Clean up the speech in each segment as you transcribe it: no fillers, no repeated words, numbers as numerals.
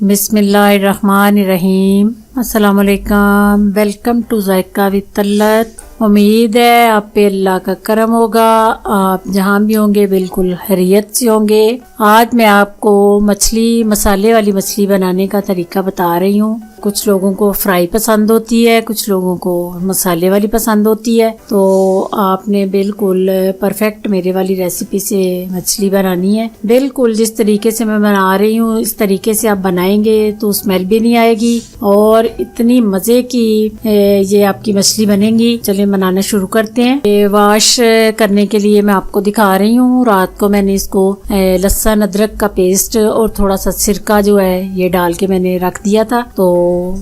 बिस्मिल्लाहिर्रहमानिर्रहीम। अस्सलामुअलैकुम। Welcome to Zaika with Talat. उम्मीद है आप पे अल्लाह का करम होगा, आप जहाँ भी होंगे बिल्कुल खैरियत से होंगे। आज मैं आपको मसाले वाली मछली बनाने का तरीका बता रही हूँ। कुछ लोगों को फ्राई पसंद होती है, कुछ लोगों को मसाले वाली पसंद होती है। तो आपने बिल्कुल परफेक्ट मेरे वाली रेसिपी से मछली बनानी है। बिल्कुल जिस तरीके से मैं बना रही हूँ इस तरीके से आप बनाएंगे तो स्मेल भी नहीं आएगी और इतनी मजे की ये आपकी मछली बनेगी। चलिए बनाना शुरू करते हैं। ये वॉश करने के लिए मैं आपको दिखा रही हूँ। रात को मैंने इसको लहसुन अदरक का पेस्ट और थोड़ा सा सिरका जो है ये डाल के मैंने रख दिया था। तो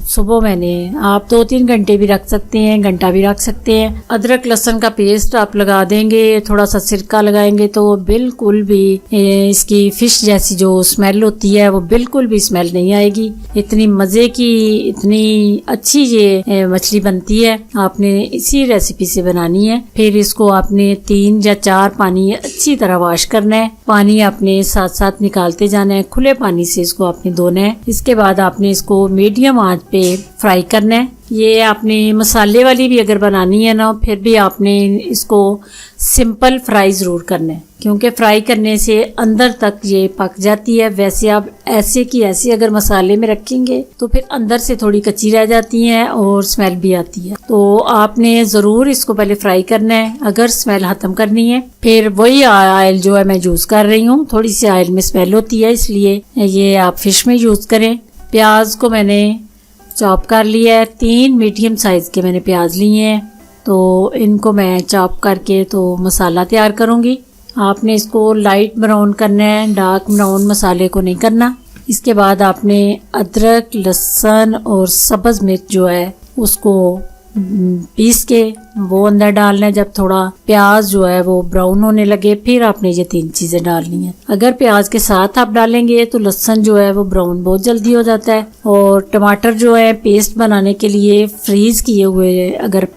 सुबह मैंने, आप 2-3 घंटे भी रख सकते हैं, घंटा भी रख सकते हैं। अदरक लहसुन का पेस्ट आप लगा देंगे, थोड़ा सा सिरका लगाएंगे तो बिल्कुल भी इसकी फिश जैसी जो स्मेल होती है वो बिल्कुल भी स्मेल नहीं आएगी। इतनी मजे की, इतनी अच्छी ये मछली बनती है। आपने इसी रेसिपी से बनानी है। फिर इसको आपने 3 या 4 पानी अच्छी तरह वॉश करना है। पानी आपने साथ साथ निकालते जाना है, खुले पानी से इसको आपने धोना है। इसके बाद आपने इसको मीडियम आंच पे फ्राई करना है। ये आपने मसाले वाली भी अगर बनानी है ना, फिर भी आपने इसको सिंपल फ्राई जरूर करना है, क्योंकि फ्राई करने से अंदर तक ये पक जाती है। वैसे आप ऐसे की ऐसे अगर मसाले में रखेंगे तो फिर अंदर से थोड़ी कच्ची रह जाती है और स्मेल भी आती है। तो आपने जरूर इसको पहले फ्राई करना है अगर स्मेल खत्म करनी है। फिर वही ऑयल जो है मैं यूज कर रही हूँ, थोड़ी सी ऑयल में स्मेल होती है इसलिए ये आप फिश में यूज करें। प्याज को मैंने चॉप कर लिया है। 3 मीडियम साइज के मैंने प्याज लिए हैं, तो इनको मैं चॉप करके तो मसाला तैयार करूंगी। आपने इसको लाइट ब्राउन करना है, डार्क ब्राउन मसाले को नहीं करना। इसके बाद आपने अदरक लहसुन और सब्ज मिर्च जो है उसको पीस के वो अंदर डालना है। जब थोड़ा प्याज जो है वो ब्राउन होने लगे फिर आपने ये 3 चीजें डालनी है। अगर प्याज के साथ आप डालेंगे तो लहसुन जो है वो ब्राउन बहुत जल्दी हो जाता है। और टमाटर जो है पेस्ट बनाने के लिए फ्रीज किए हुए अगर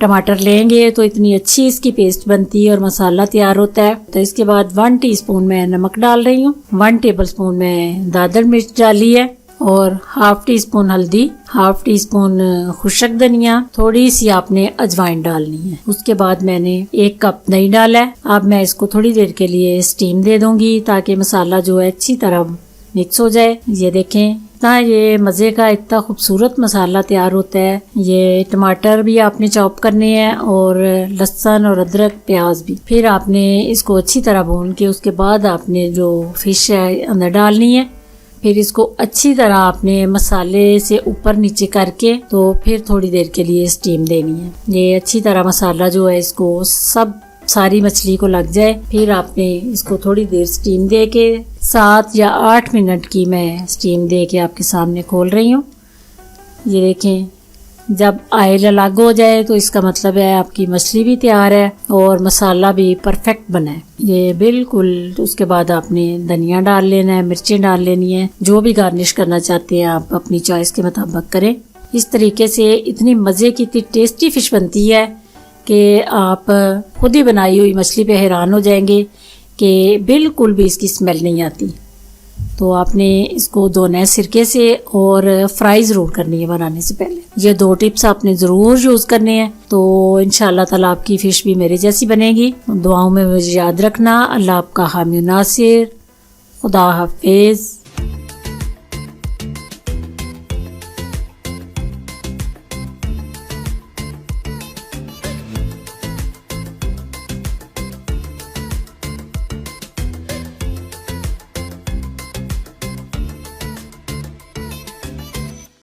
टमाटर लेंगे तो इतनी अच्छी इसकी पेस्ट बनती है और मसाला तैयार होता है। तो इसके बाद 1 टीस्पून मैं नमक डाल रही हूँ, 1 टेबलस्पून मैं दादर मिर्च डाली है और 1/2 टीस्पून हल्दी, 1/2 टीस्पून खुशक धनिया, थोड़ी सी आपने अजवाइन डालनी है। उसके बाद मैंने 1 कप दही डाला है। अब मैं इसको थोड़ी देर के लिए स्टीम दे दूंगी ताकि मसाला जो है अच्छी तरह मिक्स हो जाए। ये देखें इतना ये मजे का इतना खूबसूरत मसाला तैयार होता है। ये टमाटर भी आपने चॉप करने हैं और लहसुन और अदरक प्याज भी। फिर आपने इसको अच्छी तरह भून के उसके बाद आपने जो फिश है अंदर डालनी है। फिर इसको अच्छी तरह आपने मसाले से ऊपर नीचे करके तो फिर थोड़ी देर के लिए स्टीम देनी है। ये अच्छी तरह मसाला जो है इसको सारी मछली को लग जाए। फिर आपने इसको थोड़ी देर स्टीम दे के 7 या 8 मिनट की मैं स्टीम दे के आपके सामने खोल रही हूँ। ये देखें जब ऑयल अलग हो जाए तो इसका मतलब है आपकी मछली भी तैयार है और मसाला भी परफेक्ट बना है। ये बिल्कुल। उसके बाद आपने धनिया डाल लेना है, मिर्चें डाल लेनी है, जो भी गार्निश करना चाहते हैं आप अपनी चॉइस के मुताबिक करें। इस तरीके से इतनी मजे की इतनी टेस्टी फिश बनती है कि आप खुद ही बनाई हुई मछली पे हैरान हो जाएंगे कि बिल्कुल भी इसकी स्मेल नहीं आती। तो आपने इसको धोना है सिरके से और फ्राई जरूर करनी है बनाने से पहले। ये 2 टिप्स आपने जरूर यूज करने हैं तो इंशाल्लाह ताला आपकी फिश भी मेरे जैसी बनेगी। दुआओं में मुझे याद रखना। अल्लाह आपका हामी नासिर। खुदा हाफिज।